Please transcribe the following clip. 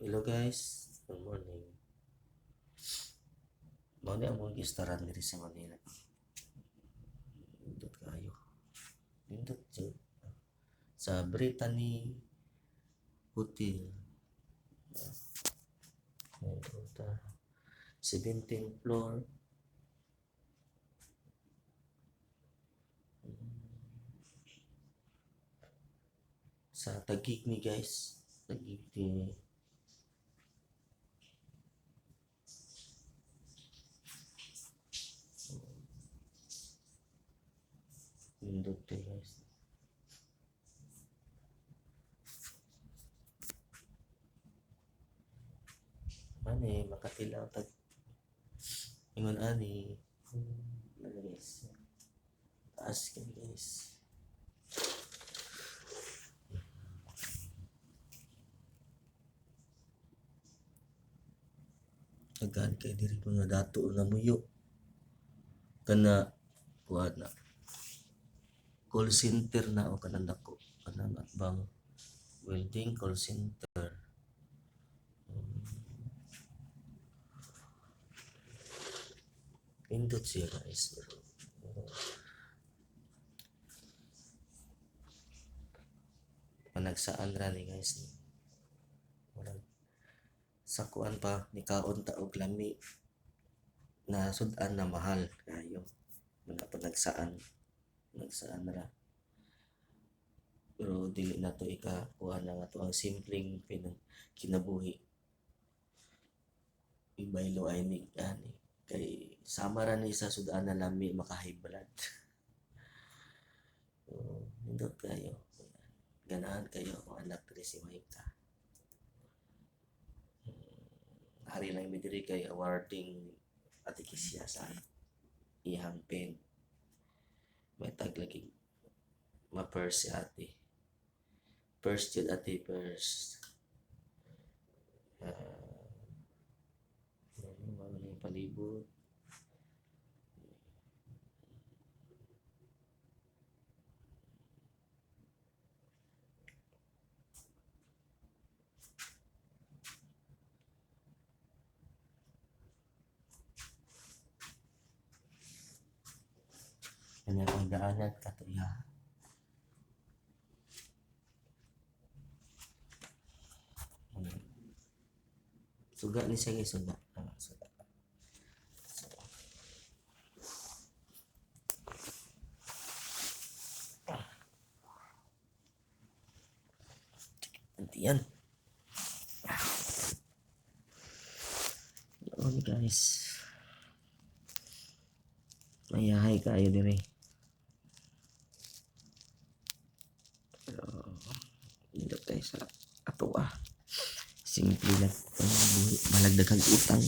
Hello guys, good morning. Mao ni among gistaran diri sa Manila. Nindot kayo. Nindot jud. Sa Brittany Hotel. Nindot 17th floor. Sa Taguig ni guys. Taguig ni nindot guys. Mane makatilaw tag ingon ani guys. Taas kan guys. Agad kay diri mga dato na muyo. Kana kuha na call center na o kanang dako kanang atbang welding call center. Pindot siya guys. Managsaan ra ni guys. Sa kuan pa ni kaon ta og lami na sudan na mahal kayo. Mga nagsaan ra. Pero dili na to kuha na nga to ang simpleng kinabuhi. Ibaylo ay mig ani kay sama ra ni sa sudan na lami maka high blood. Nindot kayo. Ganahan kayo kung anak diri si Maika. Hari lang mi diri kay awarding atikisya sa ihang pen. May tag lagi ma-purse si ate. Purse yun ate, purse. Mga yung palibot. Kanya ang daanan katuya. Suga ni siya guys, suga. Suga. Antiyan. Yun guys. Mayahay kayo dire. Pero hindi tayo sa ato simple lang. Malagdagang utang.